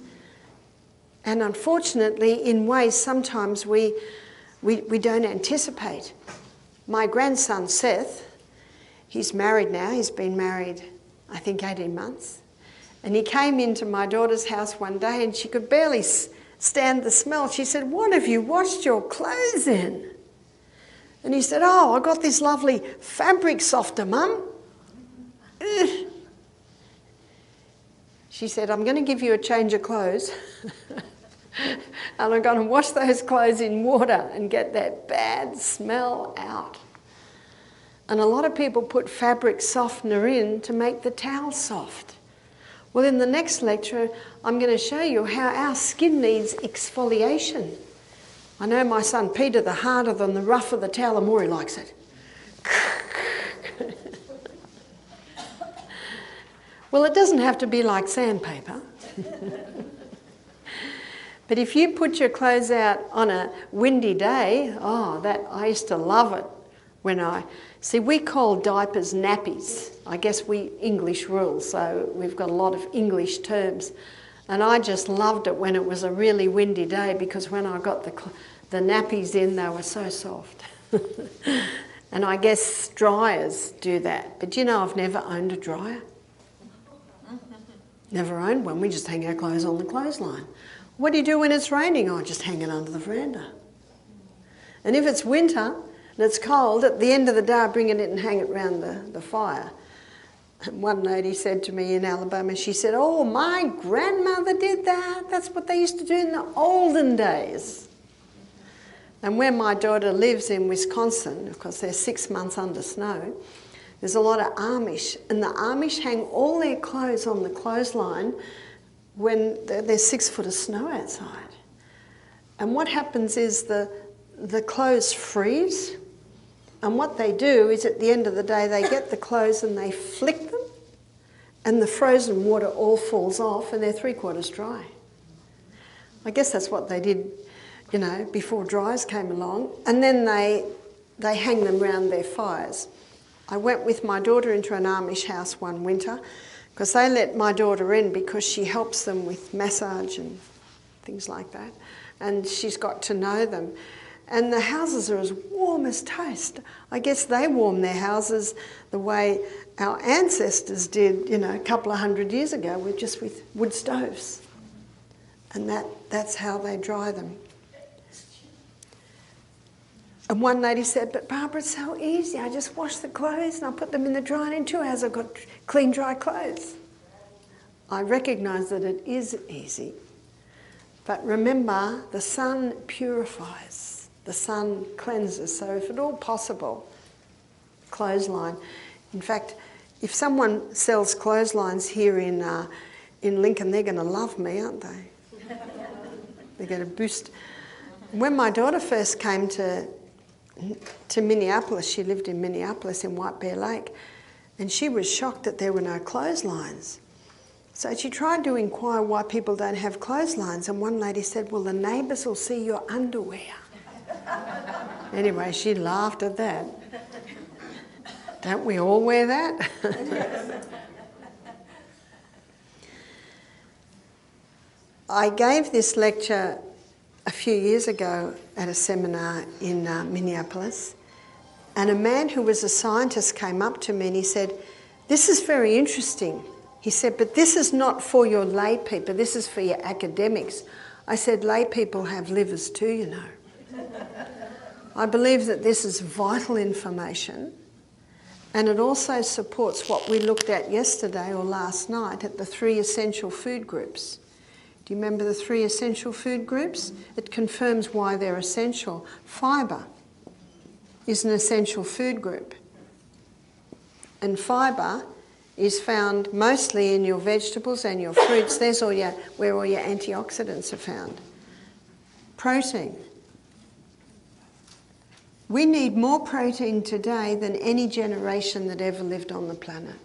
And unfortunately, in ways sometimes we don't anticipate. My grandson, Seth, he's married now. He's been married, I think, 18 months. And he came into my daughter's house one day and she could barely stand the smell. She said, "What have you washed your clothes in?" And he said, "Oh, I got this lovely fabric softer, Mum." Ugh. She said, "I'm going to give you a change of clothes and I'm going to wash those clothes in water and get that bad smell out." And a lot of people put fabric softener in to make the towel soft. Well, in the next lecture, I'm going to show you how our skin needs exfoliation. I know my son Peter, the harder than the rougher the towel, the more he likes it. Well, it doesn't have to be like sandpaper. But if you put your clothes out on a windy day, I used to love it. We call diapers nappies. I guess we English rule, so we've got a lot of English terms. And I just loved it when it was a really windy day, because when I got the nappies in, they were so soft. And I guess dryers do that. But I've never owned a dryer. Never owned one. We just hang our clothes on the clothesline. What do you do when it's raining? Just hang it under the veranda. And if it's winter and it's cold, at the end of the day I bring it in and hang it round the fire. And one lady said to me in Alabama, she said, "Oh, my grandmother did that. That's what they used to do in the olden days." And where my daughter lives in Wisconsin, of course they're 6 months under snow, there's a lot of Amish, and the Amish hang all their clothes on the clothesline when there's 6 foot of snow outside. And what happens is the clothes freeze, and what they do is at the end of the day they get the clothes and they flick them, and the frozen water all falls off and they're 3/4 dry. I guess that's what they did, before dryers came along. And then they hang them round their fires. I went with my daughter into an Amish house one winter, because they let my daughter in because she helps them with massage and things like that. And she's got to know them. And the houses are as warm as toast. I guess they warm their houses the way our ancestors did, a couple of hundred years ago, with wood stoves. And that's how they dry them. And one lady said, "But Barbara, it's so easy. I just wash the clothes and I put them in the dryer, and in 2 hours I've got clean, dry clothes." I recognise that it is easy. But remember, the sun purifies. The sun cleanses. So if at all possible, clothesline. In fact, if someone sells clotheslines here in Lincoln, they're going to love me, aren't they? They're going to boost. When my daughter first came to Minneapolis, she lived in Minneapolis in White Bear Lake, and she was shocked that there were no clotheslines. So she tried to inquire why people don't have clotheslines, and one lady said, "Well, the neighbours will see your underwear." Anyway, she laughed at that. Don't we all wear that? I gave this lecture a few years ago at a seminar in Minneapolis, and a man who was a scientist came up to me and he said, "This is very interesting." He said, "But this is not for your lay people, this is for your academics." I said, "Lay people have livers too, I believe that this is vital information, and it also supports what we looked at yesterday or last night at the 3 essential food groups. Do you remember the 3 essential food groups? It confirms why they're essential. Fibre is an essential food group. And fibre is found mostly in your vegetables and your fruits. There's where all your antioxidants are found. Protein. We need more protein today than any generation that ever lived on the planet,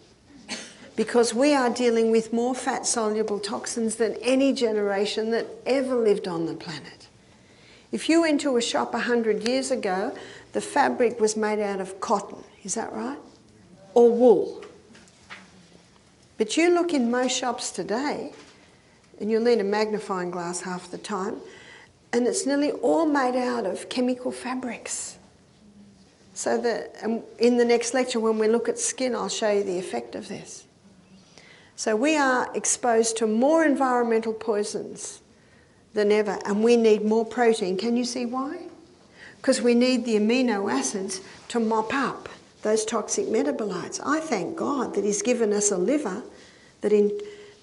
because we are dealing with more fat-soluble toxins than any generation that ever lived on the planet. If you went to a shop 100 years ago, the fabric was made out of cotton, is that right? Or wool. But you look in most shops today, and you'll need a magnifying glass half the time, and it's nearly all made out of chemical fabrics. So that in the next lecture, when we look at skin, I'll show you the effect of this. So we are exposed to more environmental poisons than ever, and we need more protein. Can you see why? Because we need the amino acids to mop up those toxic metabolites. I thank God that He's given us a liver that in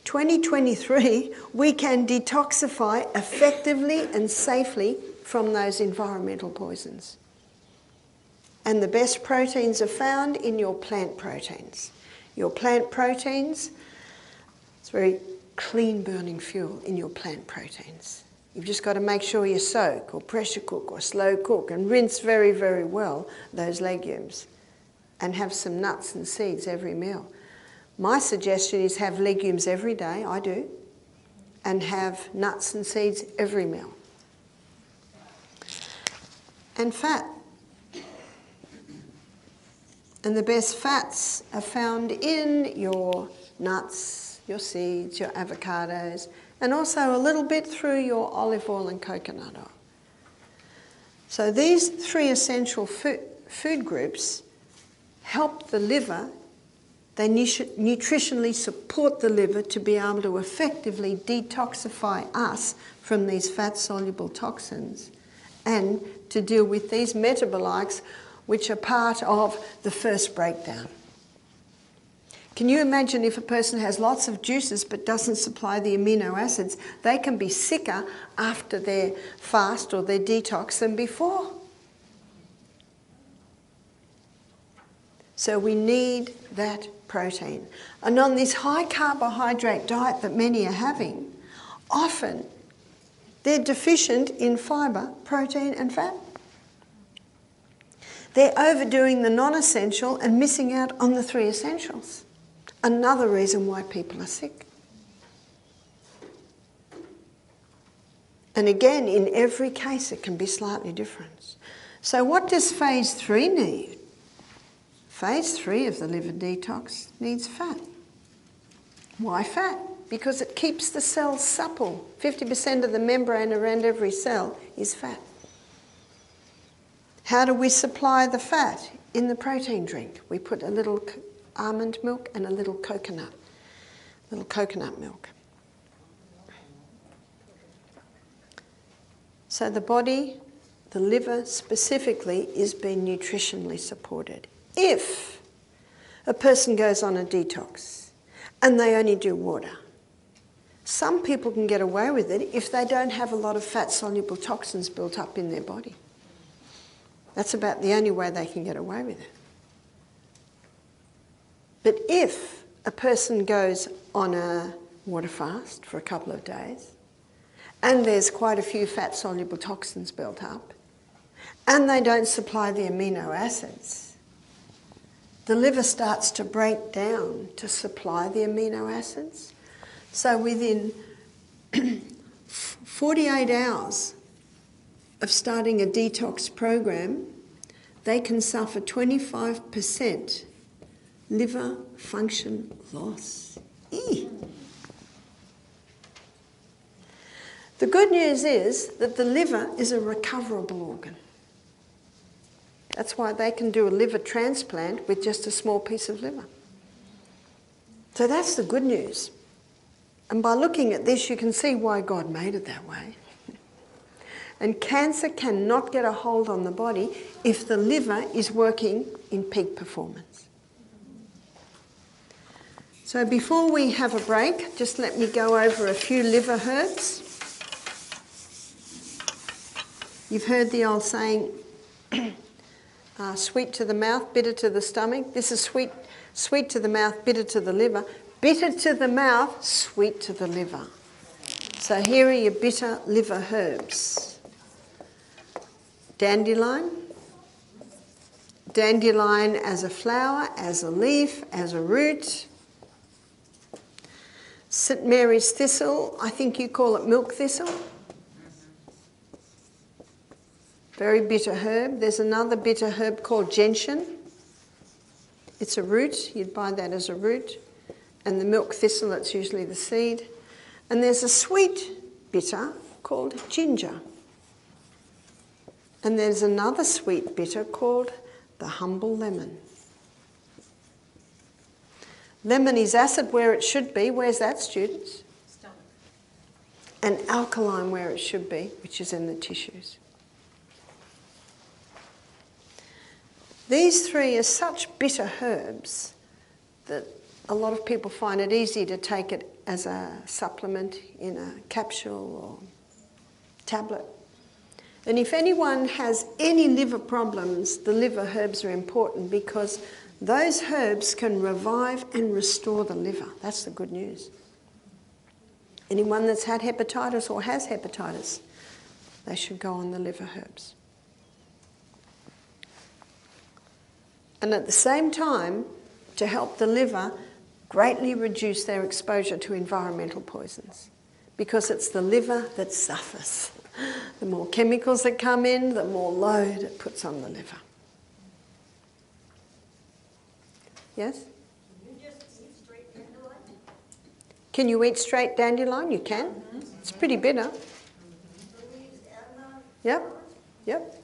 2023 we can detoxify effectively and safely from those environmental poisons. And the best proteins are found in your plant proteins. Your plant proteins, it's very clean burning fuel in your plant proteins. You've just got to make sure you soak or pressure cook or slow cook and rinse very, very well those legumes and have some nuts and seeds every meal. My suggestion is have legumes every day, I do, and have nuts and seeds every meal. And fat. And the best fats are found in your nuts, your seeds, your avocados, and also a little bit through your olive oil and coconut oil. So these three essential food groups help the liver. They nutritionally support the liver to be able to effectively detoxify us from these fat-soluble toxins and to deal with these metabolites which are part of the first breakdown. Can you imagine if a person has lots of juices but doesn't supply the amino acids, they can be sicker after their fast or their detox than before. So we need that protein. And on this high carbohydrate diet that many are having, often they're deficient in fibre, protein and fat. They're overdoing the non-essential and missing out on the three essentials. Another reason why people are sick. And again, in every case it can be slightly different. So what does phase 3 need? Phase 3 of the liver detox needs fat. Why fat? Because it keeps the cells supple. 50% of the membrane around every cell is fat. How do we supply the fat? In the protein drink. We put a little almond milk and a little coconut milk. So the body, the liver specifically, is being nutritionally supported. If a person goes on a detox and they only do water, some people can get away with it if they don't have a lot of fat-soluble toxins built up in their body. That's about the only way they can get away with it. But if a person goes on a water fast for a couple of days and there's quite a few fat-soluble toxins built up and they don't supply the amino acids, the liver starts to break down to supply the amino acids. So within 48 hours of starting a detox program, they can suffer 25% liver function loss. Eee. The good news is that the liver is a recoverable organ. That's why they can do a liver transplant with just a small piece of liver. So that's the good news. And by looking at this, you can see why God made it that way. And cancer cannot get a hold on the body if the liver is working in peak performance. So before we have a break, just let me go over a few liver herbs. You've heard the old saying, sweet to the mouth, bitter to the stomach. This is sweet to the mouth, bitter to the liver. Bitter to the mouth, sweet to the liver. So here are your bitter liver herbs. Dandelion. Dandelion as a flower, as a leaf, as a root. St. Mary's thistle, I think you call it milk thistle. Very bitter herb. There's another bitter herb called gentian. It's a root. You'd buy that as a root. And the milk thistle, that's usually the seed. And there's a sweet bitter called ginger. And there's another sweet bitter called the humble lemon. Lemon is acid where it should be. Where's that, students? Stomach. And alkaline where it should be, which is in the tissues. These three are such bitter herbs that a lot of people find it easy to take it as a supplement in a capsule or tablet. And if anyone has any liver problems, the liver herbs are important because those herbs can revive and restore the liver. That's the good news. Anyone that's had hepatitis or has hepatitis, they should go on the liver herbs. And at the same time, to help the liver greatly reduce their exposure to environmental poisons, because it's the liver that suffers. The more chemicals that come in, the more load it puts on the liver. Yes? Can you eat straight dandelion? You can. It's pretty bitter. Yep. Yep.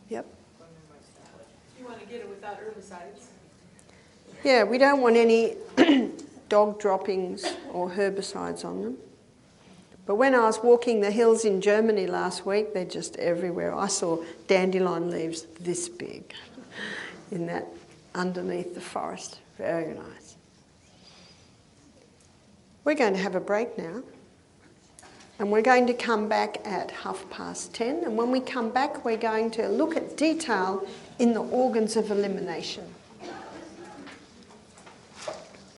Yep. You want to get it without herbicides. Yeah, we don't want any dog droppings or herbicides on them. But when I was walking the hills in Germany last week, they're just everywhere. I saw dandelion leaves this big in that underneath the forest. Very nice. We're going to have a break now. And we're going to come back at 10:30. And when we come back, we're going to look at detail in the organs of elimination.